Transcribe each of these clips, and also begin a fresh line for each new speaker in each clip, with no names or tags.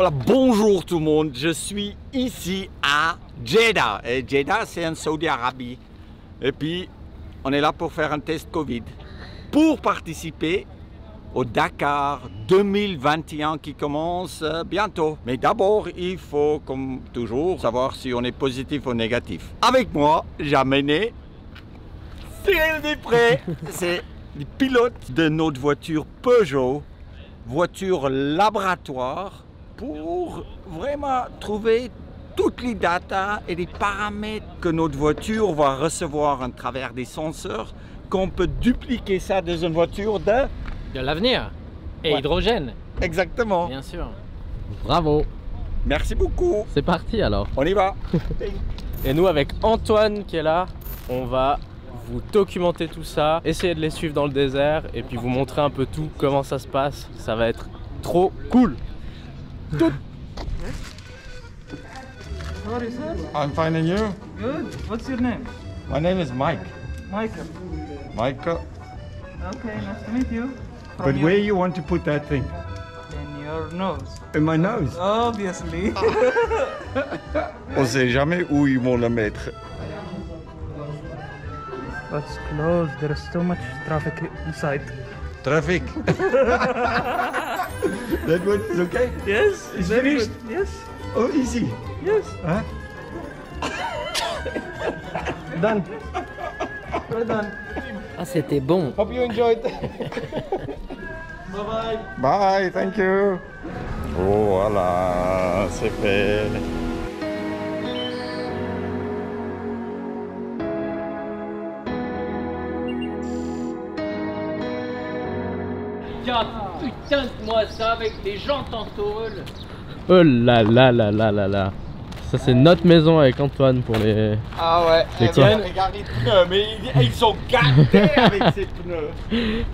Voilà, bonjour tout le monde, je suis ici à Jeddah. Et Jeddah, c'est en Saudi-Arabie. Et puis, on est là pour faire un test Covid. Pour participer au Dakar 2021 qui commence bientôt. Mais d'abord, il faut, comme toujours, savoir si on est positif ou négatif. Avec moi, j'ai amené Cyril Dupré. C'est le pilote de notre voiture Peugeot, voiture laboratoire, pour vraiment trouver toutes les datas et les paramètres que notre voiture va recevoir à travers des senseurs, qu'on peut dupliquer ça dans une voiture de
l'avenir et
ouais.
Hydrogène.
Exactement.
Bien sûr.
Bravo.
Merci beaucoup.
C'est parti alors.
On y va.
Et nous avec Antoine qui est là, on va vous documenter tout ça, essayer de les suivre dans le désert et puis vous montrer un peu tout, comment ça se passe. Ça va être trop cool. Tout.
How are you, sir?
I'm fine and you?
Good. What's your name?
My name is Mike.
Michael.
Michael.
Okay, nice to meet you.
But where you want to put that thing?
In your nose.
In my nose.
Obviously.
On sait jamais où ils vont le mettre.
Let's close. There is too much traffic inside.
Traffic. That one is okay?
Yes.
It's
very
finished?
good. Yes.
Oh, easy.
Yes.
Huh?
Done. We're done.
Ah, c'était bon.
Hope you enjoyed. Bye bye.
Bye, thank you. Oh, voilà, c'est fait.
Putain de moi ça avec les jantes en tôle.
Oh là là là là là là. Ça c'est notre maison avec Antoine pour les...
Ah ouais,
C'est quoi?
regarde les pneus, mais ils sont gâtés avec ces pneus.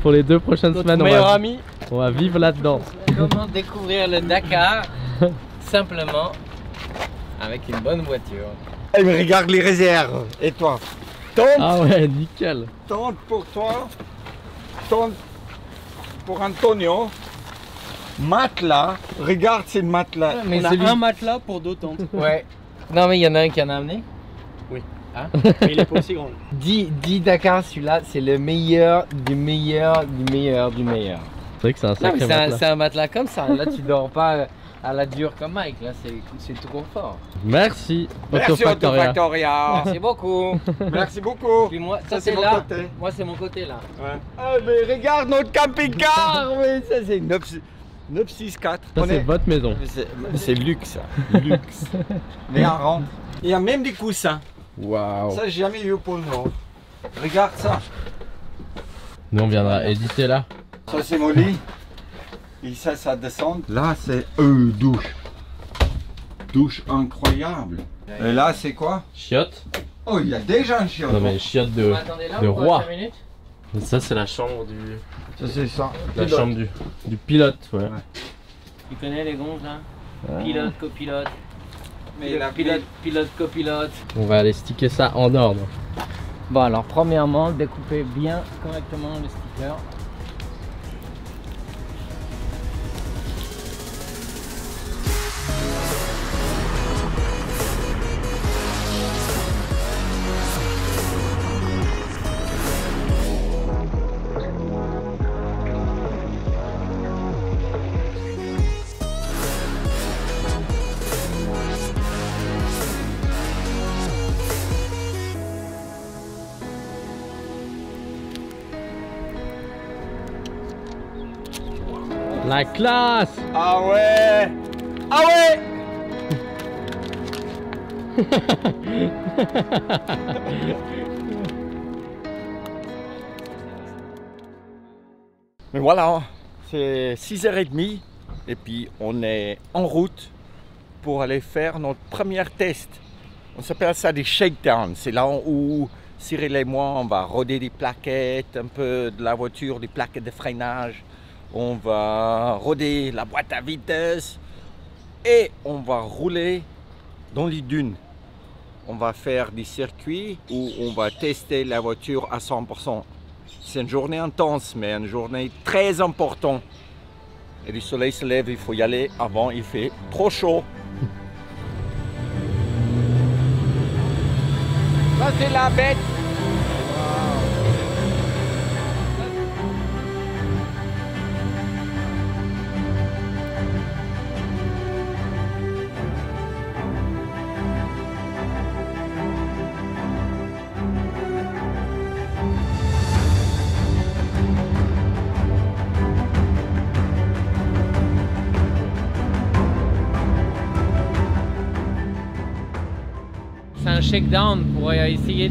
Pour les 2 prochaines
Notre
semaines,
meilleur ami.
on va vivre là-dedans.
Comment découvrir le Dakar simplement avec une bonne voiture.
Et mais regarde les réserves. Et toi? Tente,
Ah ouais, nickel.
tente pour toi. Tente pour Antonio. Matelas. Regarde ces matelas.
Mais
On a
celui-
un
matelas pour 2 tentes. Ouais. Non mais il y en a un qui en a amené.
Oui.
Hein?
Mais il est pas aussi grand.
10 Dakar, celui-là, c'est le meilleur du meilleur du meilleur du meilleur.
C'est vrai que c'est un
Non, mais
sacré matelas.
c'est un matelas comme ça. Là, tu dors pas à la dure comme Mike. Là, c'est tout confort.
Merci.
Merci
Autofactoria.
Autofactoria.
Merci beaucoup.
Merci beaucoup.
Puis moi,
Ça,
ça
c'est
c'est
mon
là.
côté.
Moi, c'est mon côté là.
Ouais. Ah mais regarde notre camping-car. Oui, ça c'est 964.
Ça c'est votre maison.
C'est luxe, ça. Luxe. Mais on rentre. Il y a même des coussins.
Waouh.
Ça, j'ai jamais eu au pôle Nord. Regarde ça.
Nous on viendra éditer là.
Ça, c'est mon lit. Et ça descend. Là, c'est douche. Douche incroyable. Et là, c'est quoi?
Chiotte.
Oh, il y a déjà un chien.
Non mais chiotte de...
Attendez là,
de
on
roi.
prend 5 minutes.
Ça c'est la chambre du...
Ça, c'est ça.
La chambre du pilote, ouais.
Tu connais les gonzes là? Pilote, copilote.
Mais la
Pilote, copilote.
On va aller sticker ça en ordre.
Bon alors premièrement, découpez bien correctement le sticker.
La classe.
Ah ouais. Ah ouais. Mais voilà, c'est 6h30 et puis on est en route pour aller faire notre premier test. On s'appelle ça des shakedowns. C'est là où Cyril et moi, on va roder des plaquettes, un peu de la voiture, des plaquettes de freinage. On va roder la boîte à vitesse et on va rouler dans les dunes. On va faire des circuits où on va tester la voiture à 100%. C'est une journée intense, mais une journée très importante et le soleil se lève, il faut y aller avant, il fait trop chaud. Ça c'est la bête.
C'est un shakedown pour essayer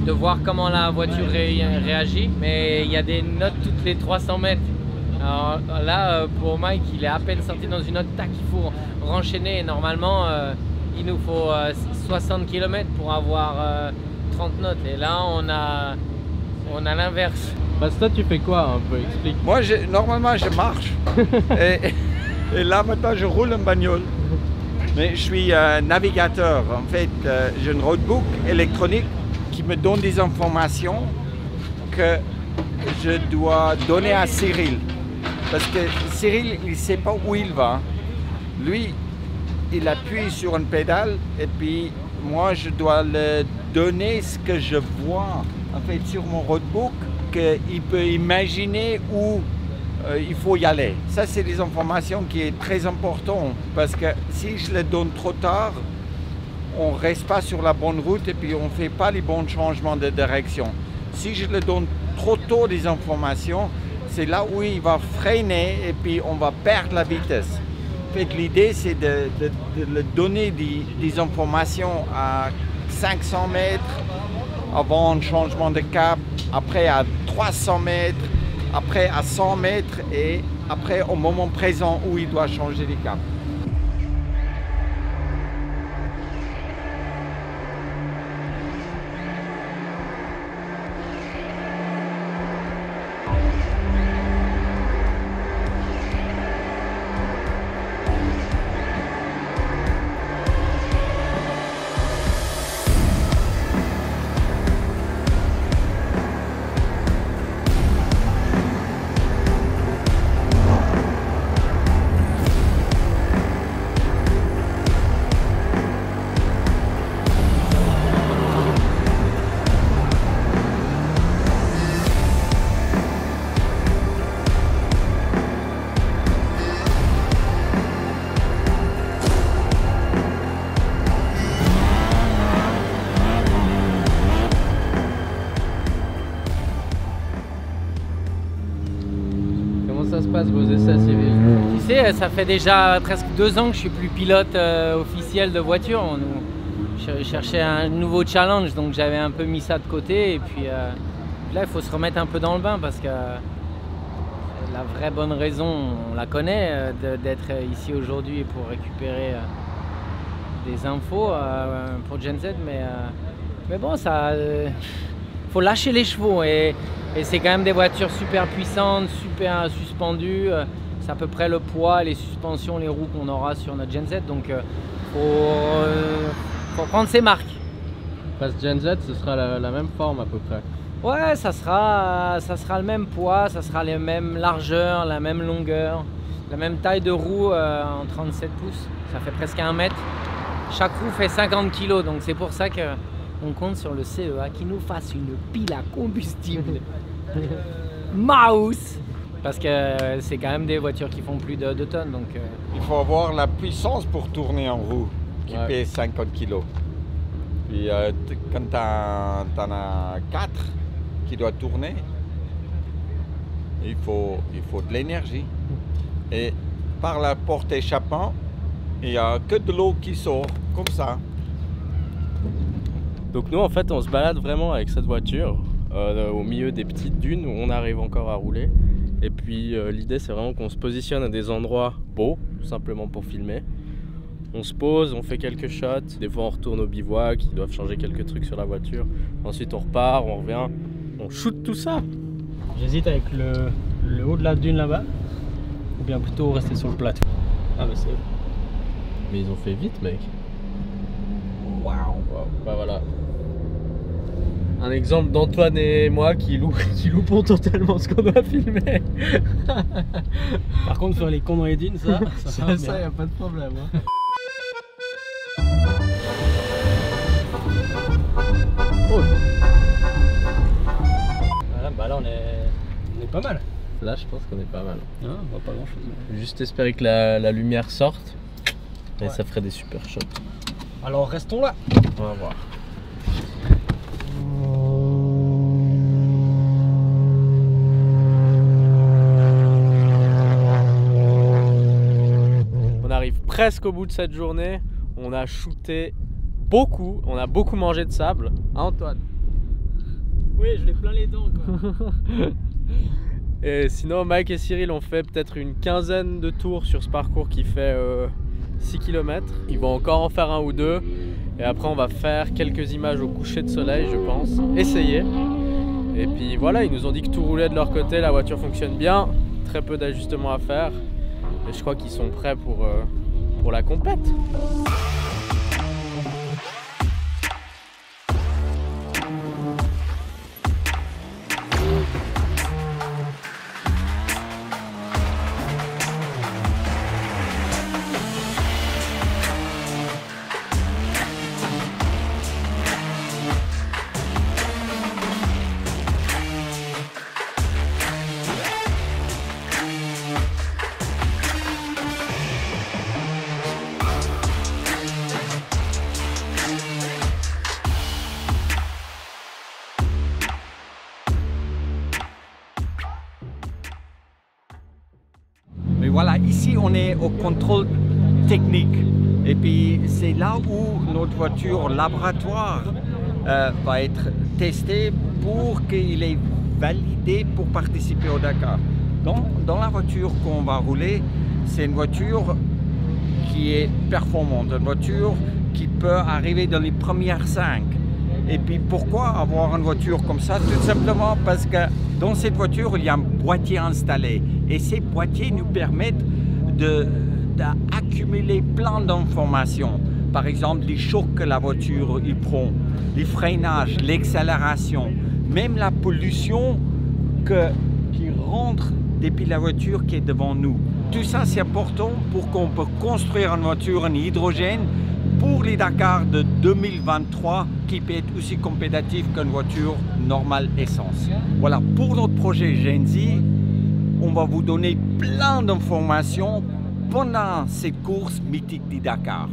de voir comment la voiture réagit, mais il y a des notes toutes les 300 mètres. Alors là, pour Mike, il est à peine sorti dans une note, tac, il faut renchaîner. Normalement, il nous faut 60 km pour avoir 30 notes. Et là, on a l'inverse.
Parce que toi, tu fais quoi un peu? Explique.
Moi, normalement, je marche. et là, maintenant, je roule en bagnole. Mais je suis navigateur. En fait, j'ai un roadbook électronique qui me donne des informations que je dois donner à Cyril. Parce que Cyril, il ne sait pas où il va. Lui, il appuie sur une pédale et puis moi, je dois le donner ce que je vois en fait sur mon roadbook, qu'il peut imaginer où il faut y aller. Ça, c'est des informations qui est très important parce que si je les donne trop tard, on ne reste pas sur la bonne route et puis on ne fait pas les bons changements de direction. Si je le donne trop tôt des informations, c'est là où il va freiner et puis on va perdre la vitesse. En fait, l'idée, c'est de le donner des informations à 500 mètres avant un changement de cap, après à 300 mètres, après à 100 mètres et après au moment présent où il doit changer de cap.
Ça se passe vos essais civils?
Tu sais, ça fait déjà presque 2 ans que je suis plus pilote officiel de voiture. Je cherchais un nouveau challenge, donc j'avais un peu mis ça de côté. Et puis là, il faut se remettre un peu dans le bain parce que la vraie bonne raison, on la connaît, d'être ici aujourd'hui pour récupérer des infos pour Gen Z. Mais bon, ça, faut lâcher les chevaux et c'est quand même des voitures super puissantes, super suspendues. C'est à peu près le poids, les suspensions, les roues qu'on aura sur notre Gen Z. Donc faut prendre ses marques.
Parce que Gen Z, ce sera la même forme à peu près.
Ouais, ça sera le même poids, ça sera les mêmes largeurs, la même longueur, la même taille de roue en 37 pouces. Ça fait presque 1 mètre. Chaque roue fait 50 kg, donc c'est pour ça qu'on compte sur le CEA qui nous fasse une pile à combustible. Mouse! Parce que c'est quand même des voitures qui font plus de 2 tonnes. Donc,
Il faut avoir la puissance pour tourner en roue, qui pèse 50 kg. Puis quand tu en as 4 qui doivent tourner, il faut de l'énergie. Et par la porte échappant, il n'y a que de l'eau qui sort, comme ça.
Donc nous en fait on se balade vraiment avec cette voiture au milieu des petites dunes où on arrive encore à rouler. Et puis l'idée c'est vraiment qu'on se positionne à des endroits beaux, tout simplement pour filmer. On se pose, on fait quelques shots, des fois on retourne au bivouac, ils doivent changer quelques trucs sur la voiture. Ensuite on repart, on revient, on shoot tout ça.
J'hésite avec le haut de la dune là-bas, ou bien plutôt rester sur le plateau. Ah bah c'est...
Mais ils ont fait vite mec.
waouh!
Bah voilà. Un exemple d'Antoine et moi qui loupons totalement ce qu'on doit filmer.
Par contre, faire les cons dans les dunes, ça va
Ça,
bien.
y a pas de problème. Hein. Oh.
Voilà, bah là on est pas mal.
Là, je pense qu'on est pas mal.
Hein, on voit pas grand chose.
Juste espérer que la lumière sorte. Et
Ouais.
ça ferait des super shots.
Alors restons là.
On va voir. On arrive presque au bout de cette journée. On a shooté beaucoup. On a beaucoup mangé de sable. Hein, Antoine?
Oui, je l'ai plein les dents quoi.
Et sinon, Mike et Cyril ont fait peut-être une quinzaine de tours sur ce parcours qui fait 6 km. Ils vont encore en faire un ou deux. Et après, on va faire quelques images au coucher de soleil, je pense. Essayer. Et puis voilà, ils nous ont dit que tout roulait de leur côté. La voiture fonctionne bien. Très peu d'ajustements à faire. Et je crois qu'ils sont prêts pour la compète.
Mais voilà, ici on est au contrôle technique. Et puis c'est là où notre voiture laboratoire va être testée pour qu'il est validé pour participer au Dakar. Dans la voiture qu'on va rouler, c'est une voiture qui est performante, une voiture qui peut arriver dans les premières 5. Et puis pourquoi avoir une voiture comme ça? Tout simplement parce que dans cette voiture, il y a un boîtier installé. Et ces boîtiers nous permettent d'accumuler plein d'informations. Par exemple, les chocs que la voiture il prend, les freinages, l'accélération, même la pollution qui rentre depuis la voiture qui est devant nous. Tout ça, c'est important pour qu'on puisse construire une voiture en hydrogène pour les Dakar de 2023 qui peut être aussi compétitif qu'une voiture normale essence. Voilà, pour notre projet Gen Z, on va vous donner plein d'informations pendant cette course mythique du Dakar.